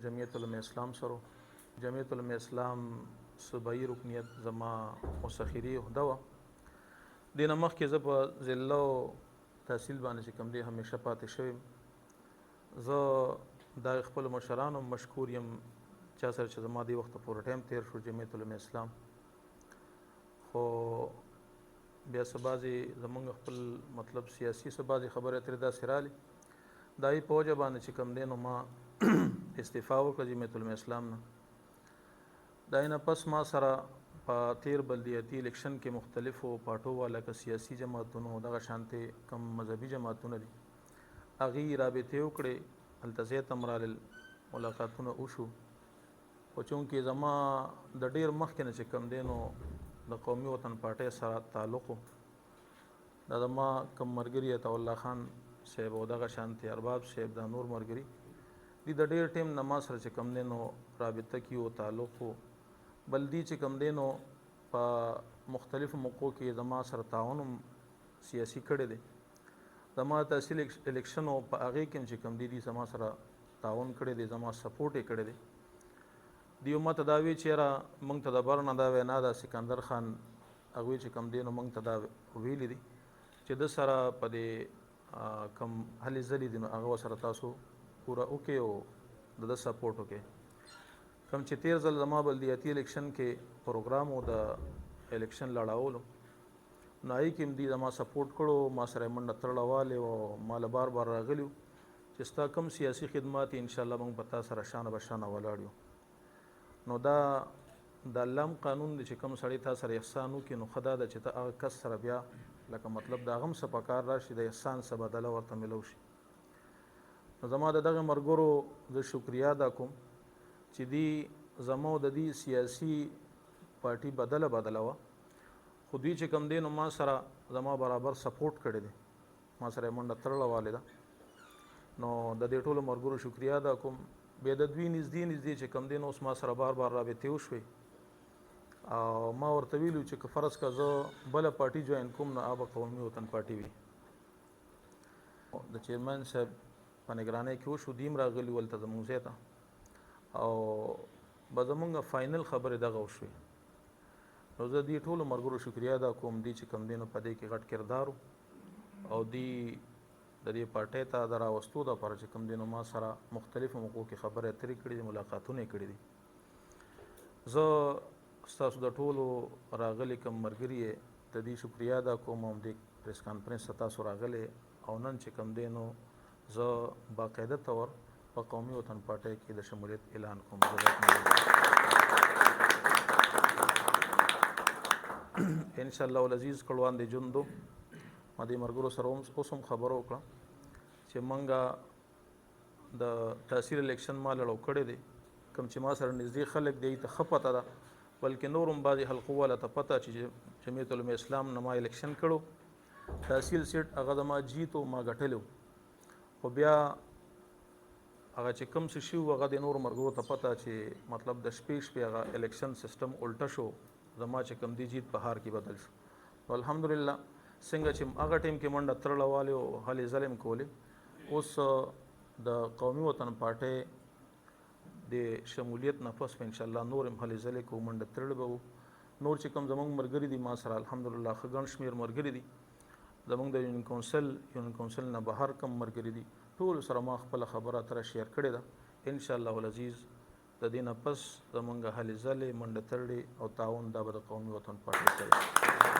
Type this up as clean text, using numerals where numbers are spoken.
جمعیت علماء اسلام سره. جمعیت علماء اسلام صوبایي رکنیت زما مسخري عهده وه. دې نه مخکې زه په ضلع او تحصیل باندې چې کوم دی همیشه پاتې شوی یم. زه د خپلو مشرانو مشکور یم چا سره چې زما دې وخته پورې ټایم تیر شو جمعیت علماء اسلام. خو بیا څه بعضې زمونږ خپل مطلب سیاسي څه بعضې خبرې اترې داسې رالي د هغې په وجه باندې چې کوم دی نو ما استعفا وکړه جمعیت علماء اسلام نه. د هغې نه پس ما سره په تیر بلدیاتي الیکشن کې مختلفو پارټو والا که سیاسي جماعتونو دغه شانتې کم مذهبي جماعتونه دي هغې رابطې وکړې هلته زه ته هم رالل ملاقاتونه وشو. خو چونکې زما د ډېر مخکې نه چې کوم دی نو د قومي وطن پارټۍ سره تعلق و. دا زما کم ملګري عطا الله خان صاحب او دغه شانتې ارباب صاحب دا نور ملګري دي د ډېر ټیم نه ما سره چې کوم دی نو رابطه کې و تعلق و. بل دي چې کوم دی نو په مختلفو موقعو کې زما سره تعاون هم سیاسي کړی دی. زما تحصیل الیکشن و په هغې کې هم چې کوم دي زما سره تعاون کړی دی زما سپورټ یې کړی دی. دیو ما ته دا وی چې یاره موږ ته د بر نه دا وینا ده سکندر خان هغوی چې کوم دی نو موږ ته دا ویلي دي چې د سره په دې کم هلې ځلې دي نو هغه ورسره تاسو پوره وکړئ او د ده سپورټ وکړئ. کوم چې تیر ځل زما بلدیاتي الیکشن کې پروګرام و د الیکشن لړاولو نو هغې کې هم دوی زما سپورټ کړو ما سره یې منډه تړله والې او ما له بار بار راغلي وو چې ستا کوم سیاسي خدمات یې انشاءالله موږ په تا سره شانه به شانه ولاړ یو. نو دا د الله هم قانون دی چې کوم سړی تا سره احسان وکړي نو ښه دا ده چې ته هغه کس سره بیا لکه مطلب د هغه هم څه په کار راشي د احسان څه بدله ورته میلو شي. نو زما د دغه ملګرو زه شکریا ادا کوم چې دوی زما او د دې سیاسي پارټي بدله وه خو دوی چې کوم دی نو ما سره زما برابر سپورټ کړی دی ما سره یې منډه تړله والې ده. نو د دې ټولو ملګرو شکریا ادا کوم. بیا د دوی نږدې چې کوم دی نو اوس ما سره بار بار رابطې وشوې او ما ورته ویلي چې که فرض که زه بله پارټي جوین کوم نو هغه به قومي وطن پارټي وي. د چیرمن صاحب په نګرانۍ کې وشو دوی هم راغلي ول ته زموږ ځای ته او به زمونږ فاینل خبرې دغه وشوې. نو زه دې ټولو ملګرو شکریا ادا کوم دوی چې کوم دی نو په دې کې غټ کردار او دوی د دې پارټۍ ته د راوستو دپاره چې کوم دی نو ما سره مختلفو موقعو کې خبرې اترې کړي دي ملاقاتونه یې کړي دي. زه ستاسو د ټولو راغلي کوم ملګري یې د دې شکریا ادا کوم او همدې پریس کانفرنس ته تاسو راغلی او نن چې کوم دی نو زه باقاعده طور په قومي وطن پارټۍ کې د شمولیت اعلان کوم. انشاءالله العزیز کړوان دی جون دو ما دې ملګرو سره اوس هم خبره وکړه چې موږ د تحصیل الیکشن ما لړو کړی دی کوم چې ما سره نږدې خلک دی ته ښه پته ده بلکې نور هم بعضې حلقو والا ته پته چې جمعیت علماء اسلام نه ما الیکشن کړو تحصیل سیټ هغه زما جیت و ما ګټلی خو بیا هغه چې کوم څه شي و هغه د نورو ملګرو ته پته چې مطلب د شپې هغه الیکشن سیسټم الټه شو زما چې کوم دی جیت په هار کې بدل شو. الحمدلله څنګه چې هغه ټیم کې منډه تړله والې او هلې ځلې هم کولې اوس د قومي وطن پارټۍ د شمولیت نه پس په انشاءالله نور هم هلې ځلې کوو منډه تړلې به وو. نور چې کوم زموږ ملګري دي ما سره الحمدلله ښه ګڼ شمېر ملګري دي زموږ د یونین کونسل نه بهر کم ملګري دي ټولو سره ما خپله خبره اتره شیر کړې ده. انشاءالله العزیز د دې نه پس زموږ هلې ځلې منډه تړلې او تعاون دا به د قومي وطن پارټۍ کوي.